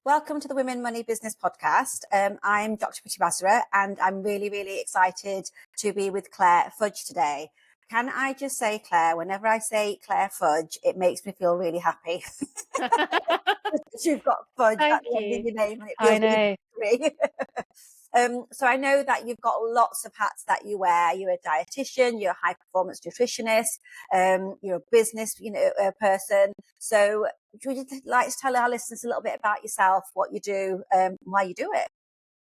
Welcome to the Women Money Business Podcast. I'm Dr. Priti Basra, and I'm really, really excited to be with Claire Fudge today. Can I just say, Claire, whenever I say Claire Fudge, it makes me feel really happy. You've got Fudge at Thank the end of you. your name, and it I feels really know. good to me. So I know that you've got lots of hats that you wear. You're a dietitian, you're a high performance nutritionist, you're a business, person. So would you like to tell our listeners a little bit about yourself, what you do, why you do it?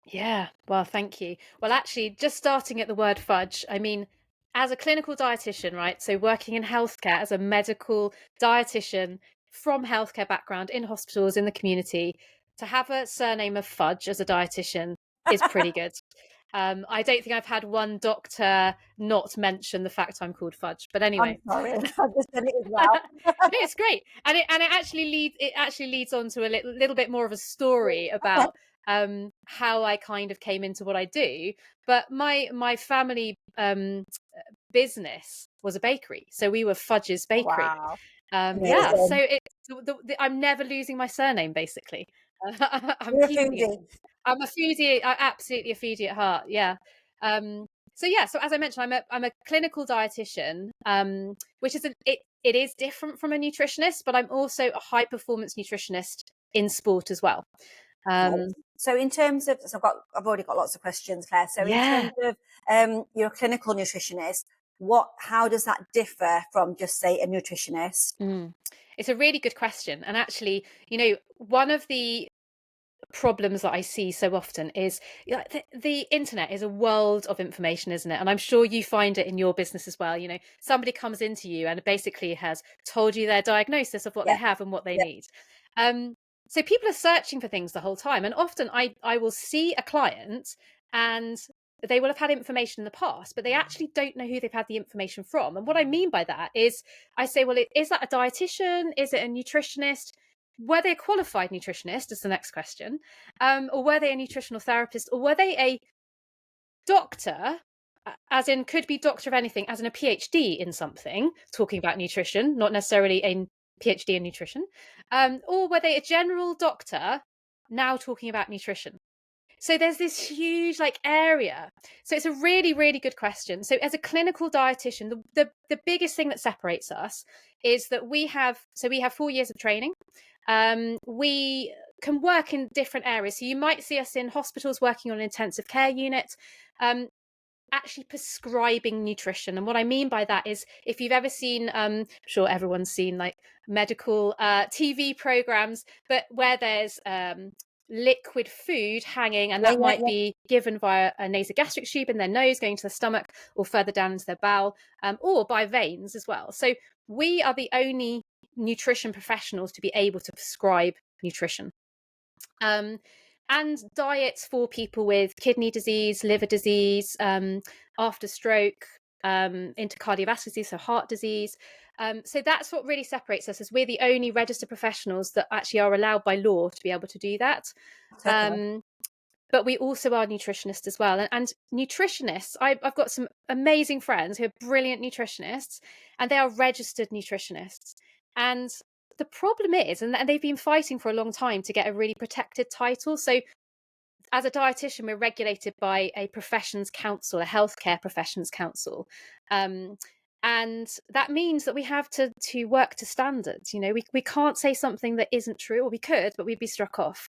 Yeah. Well, thank you. Well, actually, just starting at the word fudge, I mean, as a clinical dietitian, right? So working in healthcare as a medical dietitian from healthcare background in hospitals, in the community, to have a surname of Fudge as a dietitian is pretty good. I don't think I've had one doctor not mention the fact I'm called Fudge. But I'm anyway, sorry, I've just done it as well. no, it's great, and it actually leads on to a little bit more of a story about how I kind of came into what I do. But my family business was a bakery, so we were Fudge's Bakery. Wow, Yeah, so amazing. I'm never losing my surname basically. I'm You're a keeping it. foodie. I'm a foodie. I'm absolutely a foodie at heart. Yeah. So as I mentioned, I'm a clinical dietitian, which is it is different from a nutritionist, but I'm also a high performance nutritionist in sport as well. Okay. So in terms of, I've already got lots of questions, Claire. So in Yeah. terms of you're a clinical nutritionist, how does that differ from just say a nutritionist? Mm. It's a really good question, and actually, one of the problems that I see so often is the internet is a world of information, isn't it? And I'm sure you find it in your business as well. Somebody comes into you and basically has told you their diagnosis of what they Yeah, have and what they yeah, need. Um, so people are searching for things the whole time. And often I will see a client and they will have had information in the past, but they actually don't know who they've had the information from. And what I mean by that is I say, well, is that a dietitian? Is it a nutritionist? Were they a qualified nutritionist is the next question, or were they a nutritional therapist, or were they a doctor, as in could be doctor of anything, as in a PhD in something, talking about nutrition, not necessarily a PhD in nutrition, or were they a general doctor now talking about nutrition? So there's this huge area. So it's a really, really good question. So as a clinical dietitian, the biggest thing that separates us is that we have 4 years of training. We can work in different areas. So you might see us in hospitals working on an intensive care unit, actually prescribing nutrition. And what I mean by that is if you've ever seen, I'm sure everyone's seen medical TV programs, but where there's liquid food hanging, and that might be given via a nasogastric tube in their nose going to the stomach or further down into their bowel, or by veins as well. So we are the only nutrition professionals to be able to prescribe nutrition. And diets for people with kidney disease, liver disease, after stroke, into cardiovascular disease, so heart disease. So that's what really separates us, is we're the only registered professionals that actually are allowed by law to be able to do that. okay. But we also are nutritionists as well. And nutritionists, I've got some amazing friends who are brilliant nutritionists, and they are registered nutritionists. And the problem is, and they've been fighting for a long time to get a really protected title. So as a dietitian, we're regulated by a professions council, a healthcare professions council. And that means that we have to work to standards. We can't say something that isn't true, or we could, but we'd be struck off.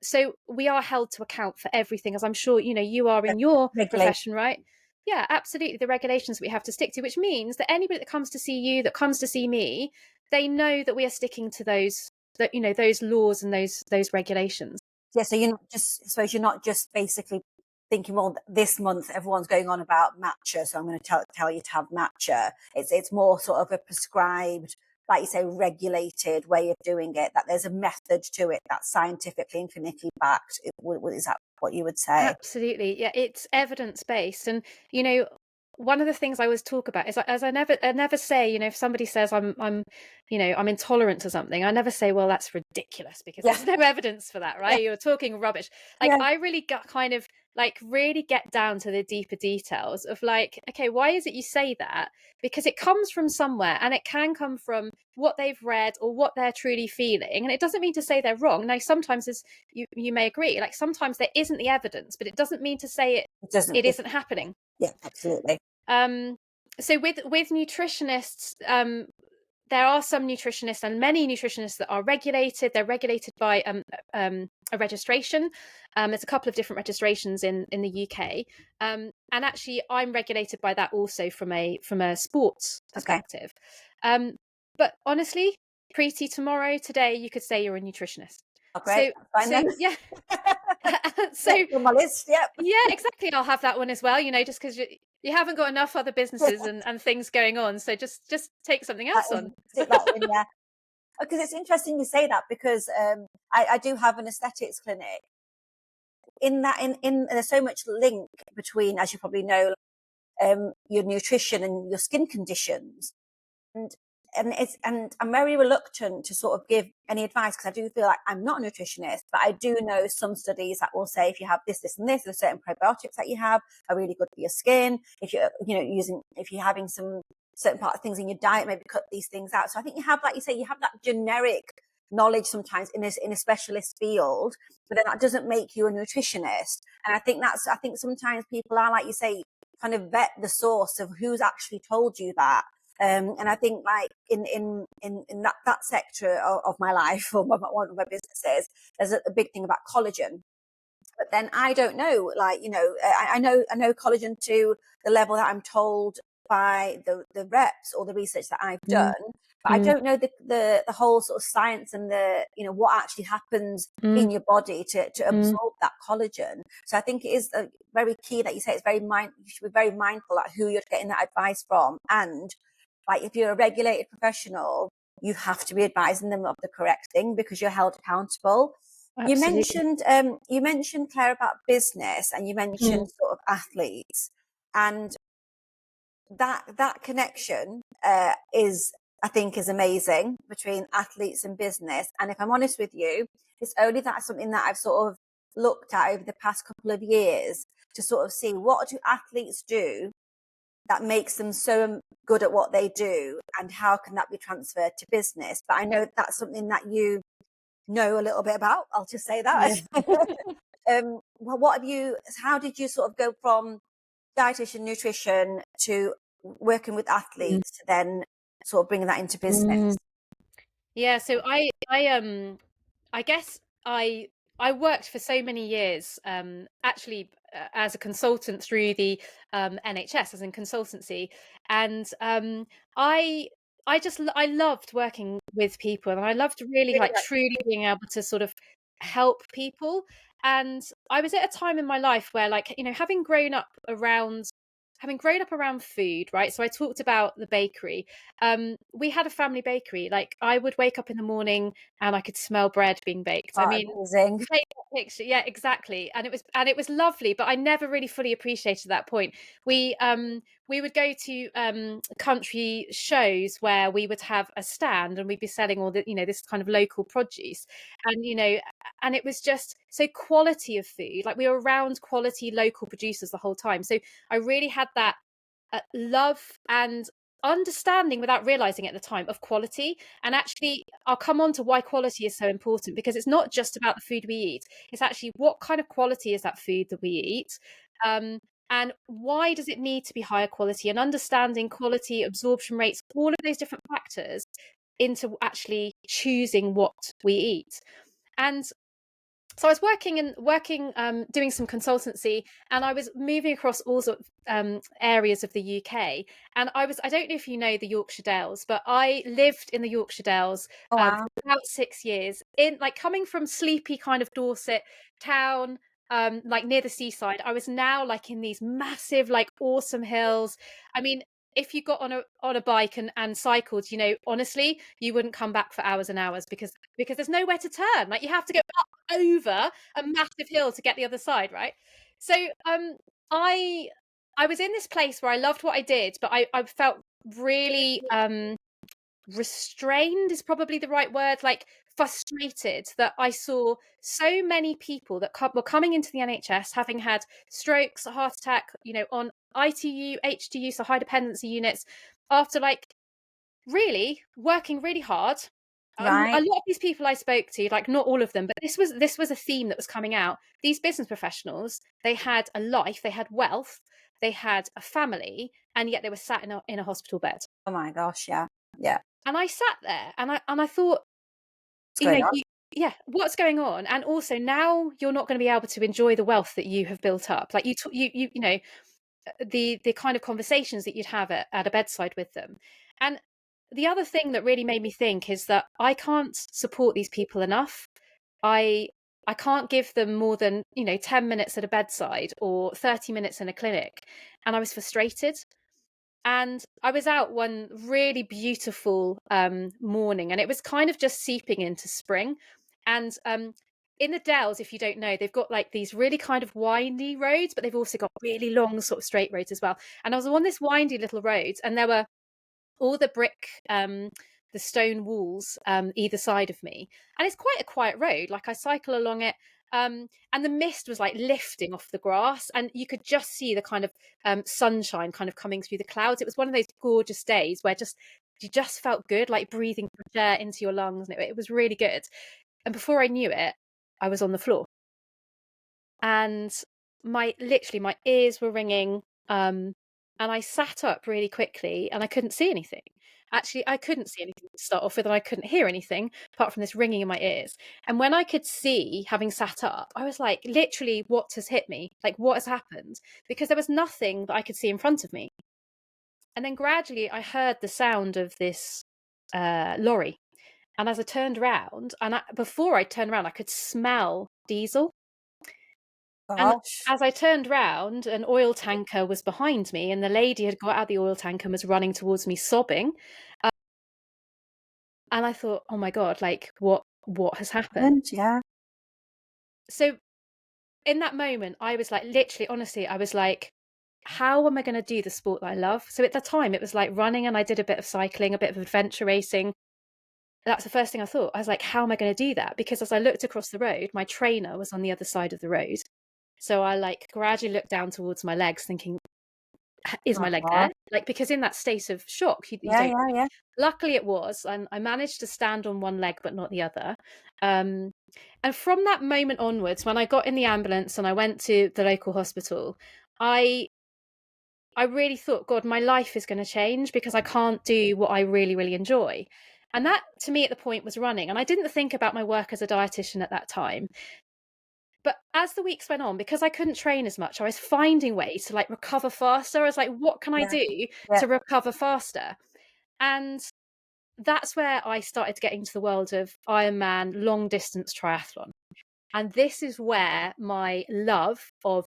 So we are held to account for everything, as I'm sure you are in your profession, right? Yeah, absolutely. The regulations that we have to stick to, which means that anybody that comes to see you, that comes to see me, they know that we are sticking to those laws and those regulations. Yeah, so you're not just basically thinking, well, this month everyone's going on about matcha, so I'm going to tell you to have matcha. It's more sort of a prescribed, like you say, regulated way of doing it, that there's a method to it that's scientifically and clinically backed. Is that what you would say? Absolutely. Yeah, it's evidence-based. And, one of the things I always talk about is, I never say, if somebody says I'm intolerant to something, I never say, well, that's ridiculous, because there's no evidence for that, right? You're talking rubbish. I really got kind of like really get down to the deeper details of like, okay, why is it you say that? Because it comes from somewhere, and it can come from what they've read or what they're truly feeling. And it doesn't mean to say they're wrong. Now, sometimes, as you may agree, like sometimes there isn't the evidence, but it doesn't mean to say It doesn't. it isn't happening. Yeah, absolutely. So with nutritionists, there are some nutritionists and many nutritionists that are regulated. They're regulated by a registration. There's a couple of different registrations in the UK, and actually, I'm regulated by that also from a sports perspective. Okay. But honestly, Preeti, today, you could say you're a nutritionist. Oh, great. So yeah. So on my list, yep. Yeah, exactly. I'll have that one as well. Just because you haven't got enough other businesses and things going on, so just take something else on. Stick that in, yeah. Because it's interesting you say that, because I do have an aesthetics clinic. In that, in there's so much link between, as you probably know, your nutrition and your skin conditions, and I'm very reluctant to sort of give any advice, because I do feel like I'm not a nutritionist, but I do know some studies that will say if you have this, and this, there's certain probiotics that you have are really good for your skin. If you're, if you're having some certain part of things in your diet, maybe cut these things out. So I think you have, like you say, you have that generic knowledge sometimes in a specialist field, but then that doesn't make you a nutritionist. And I think sometimes people are, like you say, kind of vet the source of who's actually told you that. And I think, like in that sector of my life, or one of my businesses, there's a big thing about collagen. But then I don't know, like, I know collagen to the level that I'm told by the reps or the research that I've done, but I don't know the whole sort of science and the, what actually happens in your body to absorb that collagen. So I think it is very key that you say you should be very mindful at who you're getting that advice from. And like, if you're a regulated professional, you have to be advising them of the correct thing, because you're held accountable. Absolutely. You mentioned, Claire, about business, and you mentioned sort of athletes, and that connection is amazing between athletes and business. And if I'm honest with you, it's only something that I've sort of looked at over the past couple of years to sort of see, what do athletes do that makes them so good at what they do, and how can that be transferred to business? But I know that's something that you know a little bit about. I'll just say that. Yeah. How did you sort of go from dietitian, nutrition, to working with athletes, to then sort of bringing that into business? Yeah, so I guess I worked for so many years, actually, as a consultant through the NHS, as in consultancy, and I loved working with people, and I loved really, like, truly being able to sort of help people. And I was at a time in my life where, like, having grown up around food, right? So I talked about the bakery. We had a family bakery. Like, I would wake up in the morning and I could smell bread being baked. Oh, I mean, amazing. take that picture. Yeah, exactly. And it was lovely, but I never really fully appreciated that point. We would go to country shows where we would have a stand, and we'd be selling all the, this kind of local produce. And and it was just so quality of food. Like, we were around quality local producers the whole time. So I really had that love and understanding, without realizing at the time, of quality. And actually, I'll come on to why quality is so important, because it's not just about the food we eat. It's actually, what kind of quality is that food that we eat, and why does it need to be higher quality, and understanding quality, absorption rates, all of those different factors into actually choosing what we eat. And so I was doing some consultancy, and I was moving across all sorts of areas of the UK. And I don't know if you know the Yorkshire Dales, but I lived in the Yorkshire Dales for about 6 years, in, like, coming from sleepy kind of Dorset town, like near the seaside. I was now, like, in these massive, like, awesome hills. I mean, if you got on a bike and cycled, honestly, you wouldn't come back for hours and hours, because there's nowhere to turn. Like, you have to go up over a massive hill to get the other side, right? So I was in this place where I loved what I did, but I felt really restrained is probably the right word, like frustrated that I saw so many people that were coming into the NHS having had strokes, a heart attack, on ITU, HTU, so high dependency units, after like really working really hard. A Right. lot of these people I spoke to, like not all of them, but this was a theme that was coming out. These business professionals, they had a life, they had wealth, they had a family, and yet they were sat in a hospital bed. Oh my gosh. Yeah. Yeah. And I sat there and I thought, What's going on? yeah, what's going on? And also now you're not going to be able to enjoy the wealth that you have built up. Like the kind of conversations that you'd have at a bedside with them. And the other thing that really made me think is that I can't support these people enough. I can't give them more than 10 minutes at a bedside or 30 minutes in a clinic. And I was frustrated. And I was out one really beautiful morning, and it was kind of just seeping into spring. And in the Dells, if you don't know, they've got like these really kind of windy roads, but they've also got really long sort of straight roads as well. And I was on this windy little road, and there were all the brick, the stone walls either side of me. And it's quite a quiet road. Like I cycle along it. And the mist was like lifting off the grass, and you could just see the kind of sunshine kind of coming through the clouds. It was one of those gorgeous days where you just felt good, like breathing fresh air into your lungs, and it was really good. And before I knew it, I was on the floor, and my ears were ringing. And I sat up really quickly, and I couldn't see anything. Actually, I couldn't see anything to start off with, and I couldn't hear anything apart from this ringing in my ears. And when I could see, having sat up, I was like, literally, what has hit me? Like, what has happened? Because there was nothing that I could see in front of me. And then gradually, I heard the sound of this lorry. And as I turned around, before I turned around, I could smell diesel. And Gosh. as I turned round, an oil tanker was behind me, and the lady had got out the oil tanker and was running towards me sobbing. And I thought, oh my God, like what has happened? Yeah. So in that moment, I was like, literally, honestly, I was like, how am I going to do the sport that I love? So at the time, it was like running, and I did a bit of cycling, a bit of adventure racing. That's the first thing I thought. I was like, how am I going to do that? Because as I looked across the road, my trainer was on the other side of the road. So I like gradually looked down towards my legs, thinking, is Oh my leg God. there? Like, because in that state of shock, you Yeah. don't. Yeah. Yeah. Luckily, it was, and I managed to stand on one leg but not the other. And from that moment onwards, when I got in the ambulance and I went to the local hospital, I really thought, God, my life is going to change because I can't do what I really, really enjoy. And that, to me, at the point was running. And I didn't think about my work as a dietitian at that time. But as the weeks went on, because I couldn't train as much, I was finding ways to like recover faster. I was like, what can I Yeah. do Yeah. to recover faster? And that's where I started to get into the world of Ironman long distance triathlon. And this is where my love of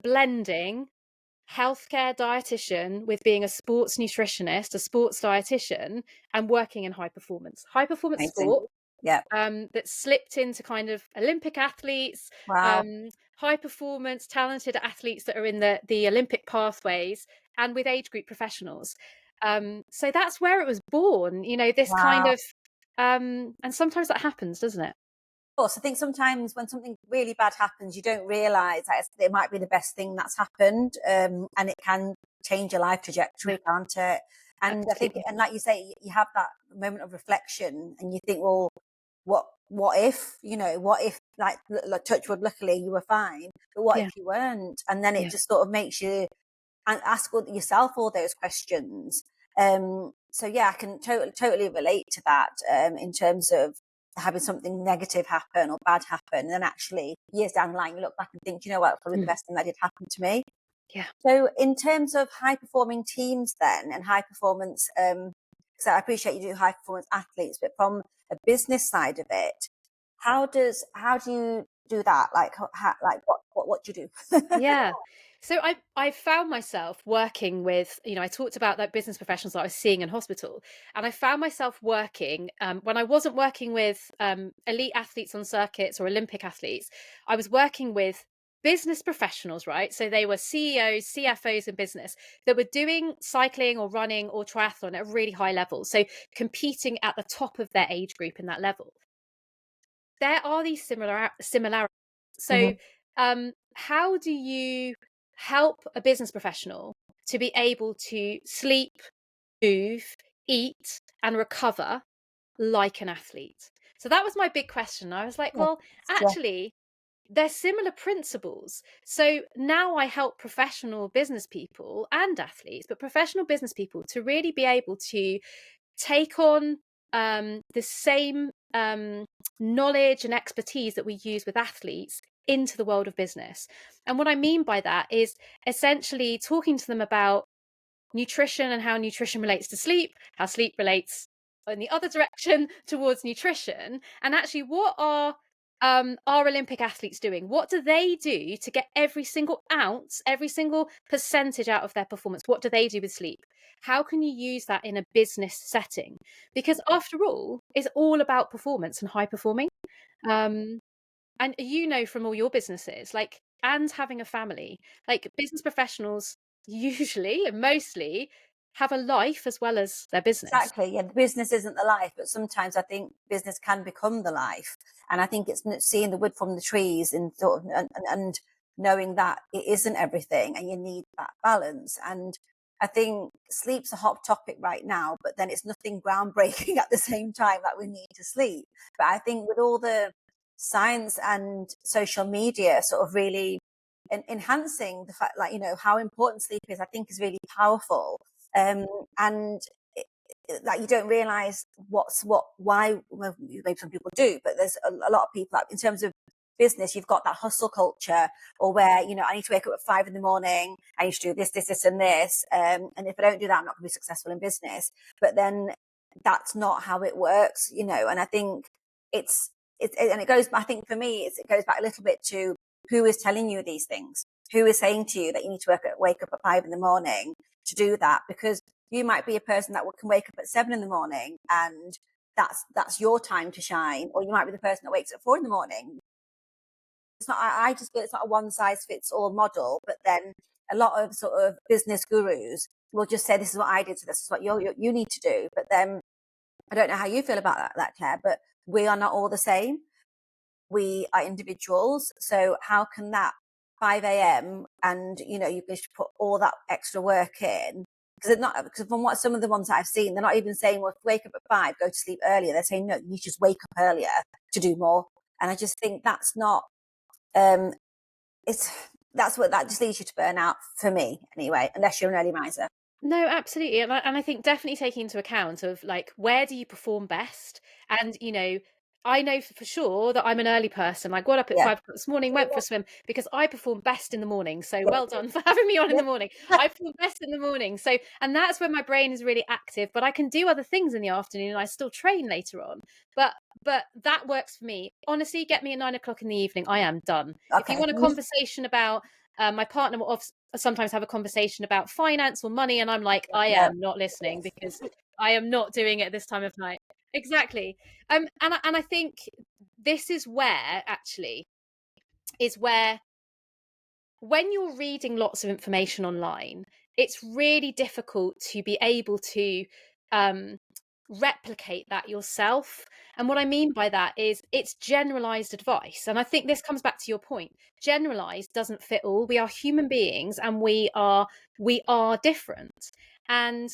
blending healthcare dietitian with being a sports nutritionist, a sports dietitian, and working in high performance Amazing. sport, Yeah. that slipped into kind of Olympic athletes, Wow. high performance, talented athletes that are in the Olympic pathways, and with age group professionals. So that's where it was born, this kind Wow. of, and sometimes that happens, doesn't it? Of course, I think sometimes when something really bad happens, you don't realise that it might be the best thing that's happened, and it can change your life Yeah, trajectory, can't it? And I think, absolutely. and like you say, you have that moment of reflection, and you think, well, what if, what if, like touch wood, luckily you were fine, but what if Yeah, you weren't? And then it yeah, just sort of makes you and ask yourself all those questions. So yeah, I can totally relate to that, in terms of having something negative happen or bad happen, and then actually years down the line you look back and think, what, probably the mm, best thing that did happen to me. yeah, So in terms of high performing teams then, and high performance, so I appreciate you do high performance athletes, but from a business side of it, how do you do that? Like like what do you do? yeah. So I found myself working with, I talked about that business professionals that I was seeing in hospital, and I found myself working, when I wasn't working with elite athletes on circuits or Olympic athletes, I was working with business professionals, right? So they were CEOs, CFOs in business that were doing cycling or running or triathlon at a really high level. So competing at the top of their age group in that level. there are these similarities. So, how do you help a business professional to be able to sleep, move, eat, and recover like an athlete? So that was my big question. I was like, Yeah. well, Yeah. actually, they're similar principles. So now I help professional business people and athletes, but professional business people to really be able to take on the same knowledge and expertise that we use with athletes into the world of business. And what I mean by that is essentially talking to them about nutrition and how nutrition relates to sleep, how sleep relates in the other direction towards nutrition, and actually what are our Olympic athletes doing? What do they do to get every single ounce, every single percentage out of their performance? What do they do with sleep? How can you use that in a business setting? Because after all, it's all about performance and high performing. Um, and you know from all your businesses, like, and having a family, like business professionals usually and mostly have a life as well as their business. Exactly. Yeah, the business isn't the life, but sometimes I think business can become the life. And I think it's seeing the wood from the trees and sort of and knowing that it isn't everything, and you need that balance. And I think sleep's a hot topic right now, but then it's nothing groundbreaking at the same time that we need to sleep. But I think with all the science and social media sort of really enhancing the fact, like, how important sleep is, I think is really powerful. And like, you don't realize why, well, maybe some people do, but there's a lot of people that, in terms of business, you've got that hustle culture, or where, I need to wake up at 5 a.m, I need to do this and this, and if I don't do that, I'm not going to be successful in business. But then that's not how it works, and I think and it goes, I think for me, it goes back a little bit to who is telling you these things, who is saying to you that you need to wake up at 5 a.m to do that, because you might be a person that can wake up at 7 a.m, and that's your time to shine, or you might be the person that wakes at 4 a.m. It's not. I just feel it's not a one size fits all model. But then a lot of sort of business gurus will just say, "This is what I did, so this is what you need to do." But then I don't know how you feel about that, Claire. But we are not all the same. We are individuals. So how can that 5 a.m, and you can put all that extra work in? Because from what some of the ones that I've seen, they're not even saying, well, wake up at 5, go to sleep earlier. They're saying, no, you just wake up earlier to do more. And I just think that's not, that just leads you to burn out, for me anyway, unless you're an early riser. No, absolutely. And I think definitely taking into account of like, where do you perform best? And, I know for sure that I'm an early person. I got up at Yeah. 5 o'clock this morning, went for a swim because I perform best in the morning. So Yeah. well done for having me on in Yeah. the morning. I perform best in the morning. So, and that's when my brain is really active, but I can do other things in the afternoon and I still train later on. But that works for me. Honestly, get me at 9 o'clock in the evening. I am done. If you Okay. want a conversation about, my partner will sometimes have a conversation about finance or money, and I'm like, I No. am not listening because I am not doing it at this time of night. Exactly. And I think this is where actually is where, when you're reading lots of information online, it's really difficult to be able to um, replicate that yourself. And what I mean by that is it's generalized advice. And I think this comes back to your point. Generalized doesn't fit all. We are human beings and we are different. And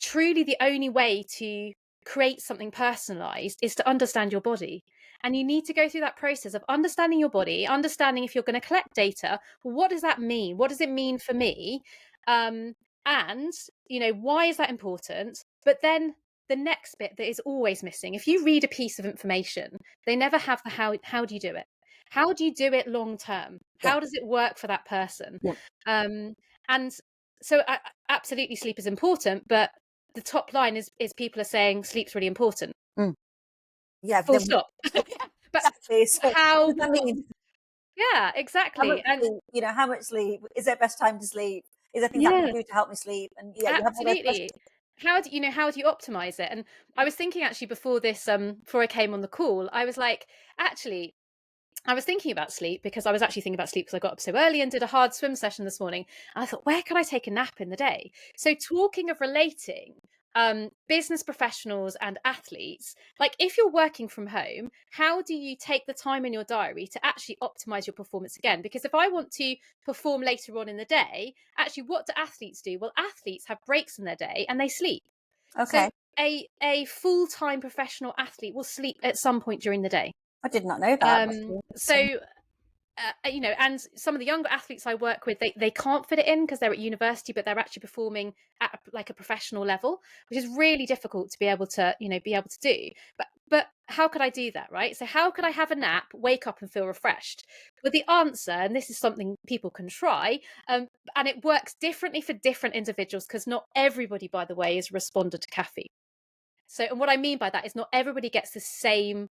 truly the only way to create something personalized is to understand your body. And you need to go through that process of understanding your body, understanding if you're going to collect data, what does that mean? What does it mean for me? And, why is that important? But then the next bit that is always missing, if you read a piece of information, they never have the how do you do it? How do you do it long term? Yeah. How does it work for that person? Yeah. And so absolutely sleep is important, but the top line is people are saying sleep's really important. Yeah. Full stop. But Exactly. So how? what does that mean? Yeah, How much exactly. And sleep? How much sleep? Is there best time to sleep? Is there things I can yeah, do to help me sleep? And yeah, you have all those absolutely. questions. How do you optimize it? And I was thinking actually before I came on the call, I was like, actually, I was thinking about sleep because I was actually thinking about sleep because I got up so early and did a hard swim session this morning. And I thought, where can I take a nap in the day? So talking of relating, business professionals and athletes, like if you're working from home, how do you take the time in your diary to actually optimize your performance again? Because if I want to perform later on in the day, actually, what do athletes do? Well, athletes have breaks in their day and they sleep. So Okay. a full-time professional athlete will sleep at some point during the day. I did not know that. That's really interesting. So and some of the younger athletes I work with, they can't fit it in because they're at university, but they're actually performing at like a professional level, which is really difficult to be able to, be able to do. But how could I do that, right? So how could I have a nap, wake up and feel refreshed? Well, the answer, and this is something people can try, and it works differently for different individuals because not everybody, by the way, is a responder to caffeine. So, and what I mean by that is not everybody gets the same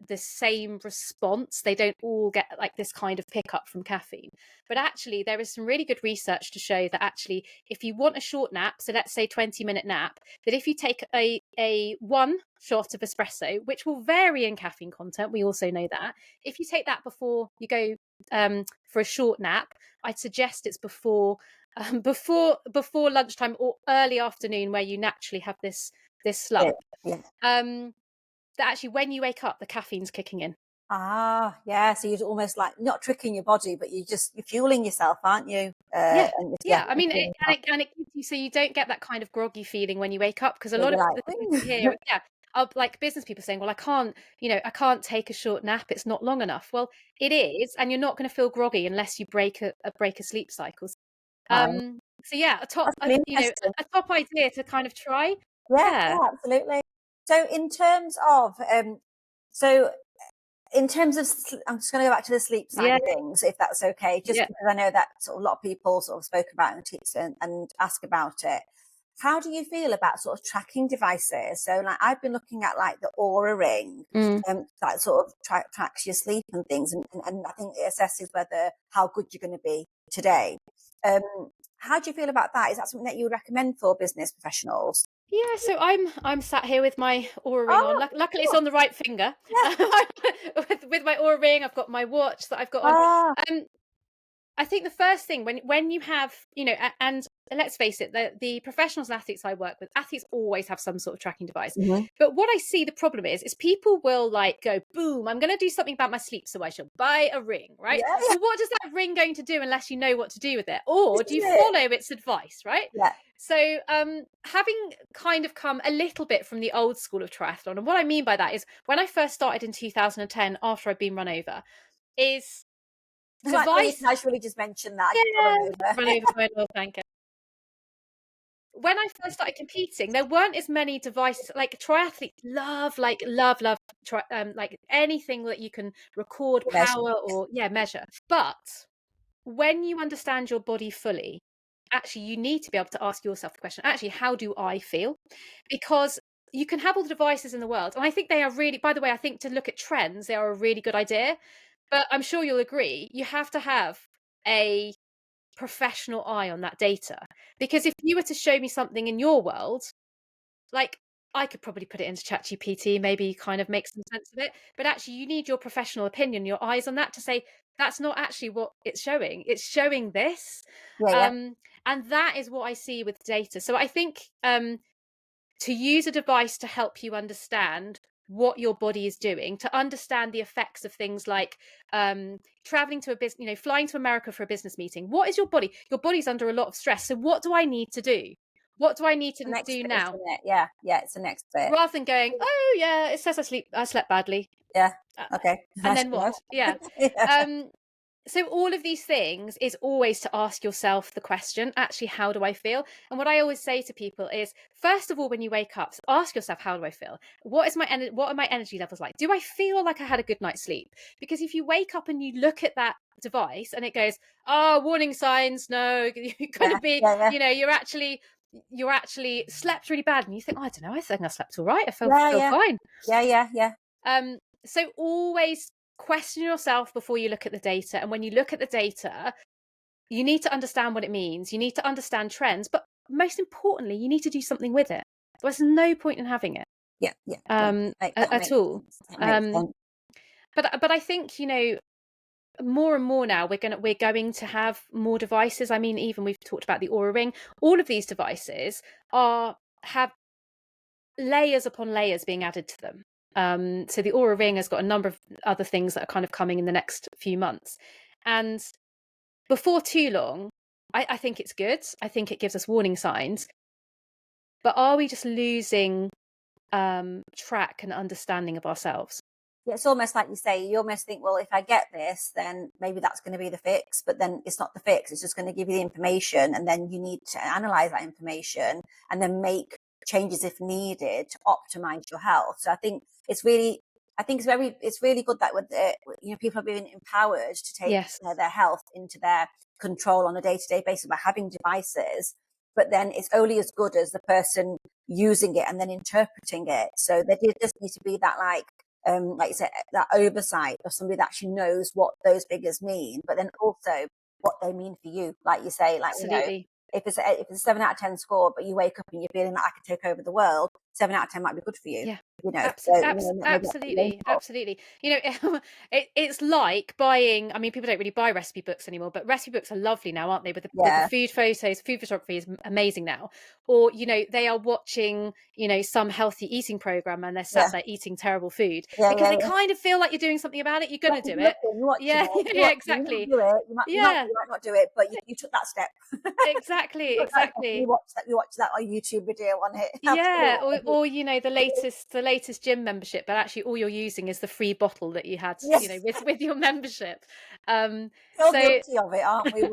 the same response. They don't all get like this kind of pickup from caffeine. But actually, there is some really good research to show that actually, if you want a short nap, so let's say 20-minute nap, that if you take a one shot of espresso, which will vary in caffeine content, we also know that. If you take that before you go for a short nap, I'd suggest it's before lunchtime or early afternoon, where you naturally have this slump. Yeah. That actually, when you wake up, the caffeine's kicking in. Ah, yeah. So you're almost like not tricking your body, but you're fueling yourself, aren't you? Yeah. And Yeah, I mean, fueling yourself. and it gives you, so you don't get that kind of groggy feeling when you wake up, because a You'll lot be of like, the things we "Wing." hear, yeah, of like business people saying, well, I can't take a short nap, it's not long enough. Well, it is, and you're not going to feel groggy unless you break a sleep cycle. Right. So yeah, That's really interesting. a top idea to kind of try. Yeah, Yeah. yeah, absolutely. So in terms of so in terms of I'm just going to go back to the sleep side Yeah. of things, if that's okay, just Yeah. because I know that sort of a lot of people sort of spoke about it and ask about it. How do you feel about sort of tracking devices? So like I've been looking at like the Aura ring, Mm. that sort of tracks your sleep and things, and I think it assesses whether how good you're going to be today. Um, how do you feel about that? Is that something that you would recommend for business professionals? Yeah, so I'm sat here with my Aura ring on. Oh, Luckily, it's cool. on the right finger. Yeah. With my Aura ring, I've got my watch that I've got on. Ah, Um, I think the first thing when you have, and let's face it, the professionals and athletes I work with, athletes always have some sort of tracking device. mhm. But what I see the problem is people will like go, boom, I'm going to do something about my sleep, so I shall buy a ring, right? Yeah, yeah. Well, what is that ring going to do unless you know what to do with it? Or This do is you it. follow its advice, right? Yeah. So, having kind of come a little bit from the old school of triathlon, and what I mean by that is when I first started in 2010, after I'd been run over, is I like the way you device. casually just mentioned that I got Yeah, run over. run over by an oil tanker. When I first started competing, there weren't as many devices. Like triathletes love like anything that you can record Measure. power or measure. But when you understand your body fully, actually you need to be able to ask yourself the question, actually, how do I feel? Because you can have all the devices in the world. And I think they are really, by the way, I think to look at trends, they are a really good idea. But I'm sure you'll agree, you have to have a professional eye on that data. Because if you were to show me something in your world, like I could probably put it into ChatGPT, maybe kind of make some sense of it. But actually, you need your professional opinion, your eyes on that to say that's not actually what it's showing. It's showing this, Yeah, yeah. and that is what I see with data. So I think to use a device to help you understand what your body is doing, to understand the effects of things like traveling to a business, flying to America for a business meeting. What is your body? Your body's under a lot of stress. So what do I need to do? What do I need The to next do bit, now? isn't it? Yeah, yeah, it's the next bit. Rather than going, oh yeah, it says I slept badly. Yeah. Uh, Okay. and Nice then to know. what? Yeah. Yeah. So all of these things is always to ask yourself the question, actually, how do I feel? And what I always say to people is, first of all, when you wake up, ask yourself, how do I feel? What are my energy levels like? Do I feel like I had a good night's sleep? Because if you wake up and you look at that device and it goes, oh, warning signs, no, you're going Yeah, to be, yeah, yeah. you're actually slept really bad, and you think, oh, I don't know, I think I slept all right. I feel Yeah, yeah. fine. Yeah, yeah, yeah. So always question yourself before you look at the data. And when you look at the data, you need to understand what it means. You need to understand trends, but most importantly, you need to do something with it. There's no point in having it Yeah, yeah. That at makes all. sense. That makes sense. But I think more and more now we're going to have more devices. I mean, even we've talked about the Aura Ring. All of these devices have layers upon layers being added to them. So the Aura Ring has got a number of other things that are kind of coming in the next few months. And before too long, I think it's good. I think it gives us warning signs. But are we just losing track and understanding of ourselves? Yeah, it's almost like you say, you almost think, well, if I get this, then maybe that's going to be the fix. But then it's not the fix. It's just going to give you the information. And then you need to analyze that information and then make changes if needed to optimize your health. So I think it's really, it's really good that with the, people are being empowered to take Yes. their health into their control on a day-to-day basis by having devices. But then it's only as good as the person using it and then interpreting it. So there just needs to be that like you said, that oversight of somebody that actually knows what those figures mean, but then also what they mean for you. Like you say, like, Absolutely. if it's a 7 out of 10 score, but you wake up and you're feeling like I can take over the world, 7 out of 10 might be good for you. Yeah. So, Absolutely. It's like buying. I mean, people don't really buy recipe books anymore, but recipe books are lovely now, aren't they? With the food photos, food photography is amazing now. Or they are watching some healthy eating program and they're sat there eating terrible food because they kind of feel like you're doing something about it. You're going to do it. Yeah, Exactly. you might not do it, but you took that step. Exactly. You watch that on YouTube video on it. Yeah, or the latest gym membership, but actually all you're using is the free bottle that you had, with your membership. So So guilty of it, aren't we?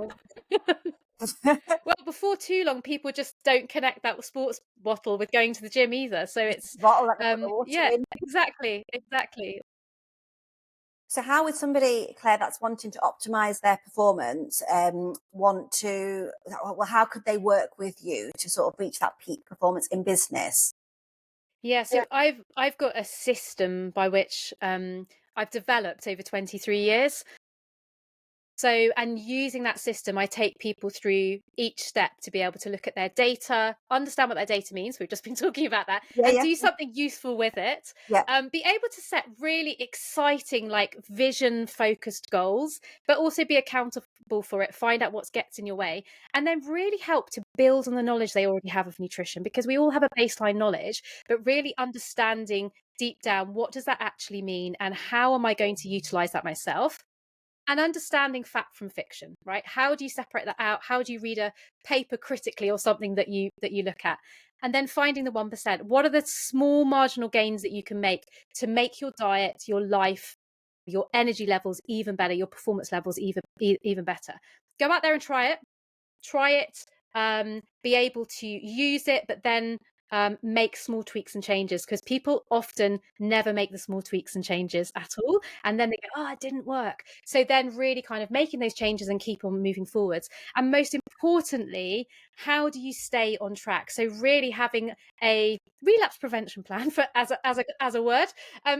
well, before too long, people just don't connect that sports bottle with going to the gym either. So it's bottle that they put the water in. exactly. So how would somebody, Claire, that's wanting to optimize their performance, how could they work with you to sort of reach that peak performance in business? Yeah, so I've got a system by which I've developed over 23 years. So, and using that system, I take people through each step to be able to look at their data, understand what their data means. We've just been talking about that, and do something useful with it. Yeah. Be able to set really exciting, like vision focused goals, but also be accountable for it, find out what gets in your way, and then really help to build on the knowledge they already have of nutrition, because we all have a baseline knowledge, but really understanding deep down, what does that actually mean and how am I going to utilize that myself? And understanding fact from fiction, right? How do you separate that out? How do you read a paper critically or something that you look at? And then finding the 1%. What are the small marginal gains that you can make to make your diet, your life, your energy levels even better, your performance levels even better? Go out there and try it. Be able to use it, but then make small tweaks and changes, because people often never make the small tweaks and changes at all, and then they go, oh, it didn't work. So then really kind of making those changes and keep on moving forwards. And most importantly, how do you stay on track? So really having a relapse prevention plan for as a word.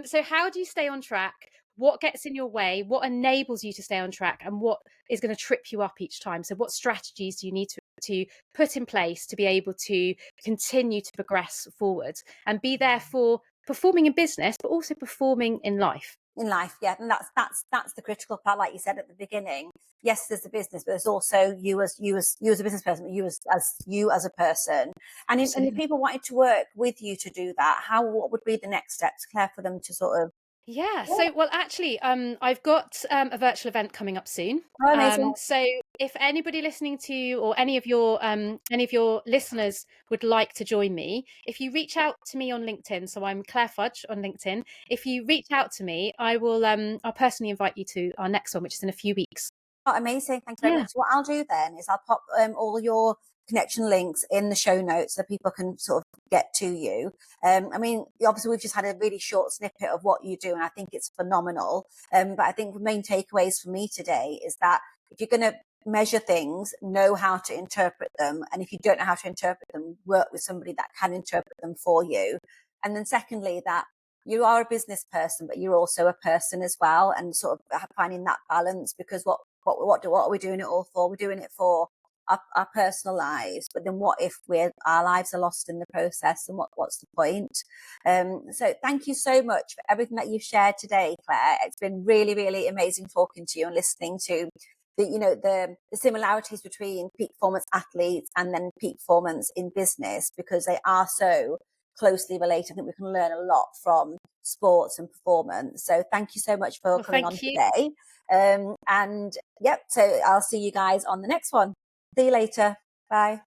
So how do you stay on track? What gets in your way? What enables you to stay on track? And what is going to trip you up each time? So what strategies do you need to put in place to be able to continue to progress forward and be there for performing in business, but also performing in life? In life, yeah, and that's the critical part, like you said at the beginning. Yes, there's the business, but there's also you as a business person, you as a person, and if people wanted to work with you to do that, what would be the next steps, Claire, for them to sort of? Yeah. So, well, actually, I've got a virtual event coming up soon. Oh, amazing. So, if anybody listening to you or any of your listeners would like to join me, if you reach out to me on LinkedIn, so I'm Claire Fudge on LinkedIn. If you reach out to me, I'll personally invite you to our next one, which is in a few weeks. Oh, amazing. Thank you very much. What I'll do then is I'll pop all your connection links in the show notes so people can sort of get to you. I mean, obviously we've just had a really short snippet of what you do, and I think it's phenomenal. But I think the main takeaways for me today is that if you're going to measure things, know how to interpret them. And if you don't know how to interpret them, work with somebody that can interpret them for you. And then secondly, that you are a business person, but you're also a person as well, and sort of finding that balance, because what are we doing it all for? We're doing it for our personal lives, but then what if our lives are lost in the process, and what's the point? So thank you so much for everything that you've shared today, Claire. It's been really, really amazing talking to you and listening to the similarities between peak performance athletes and then peak performance in business, because they are so closely related. I think we can learn a lot from sports and performance. So thank you so much for coming on today. And yep, so I'll see you guys on the next one. See you later. Bye.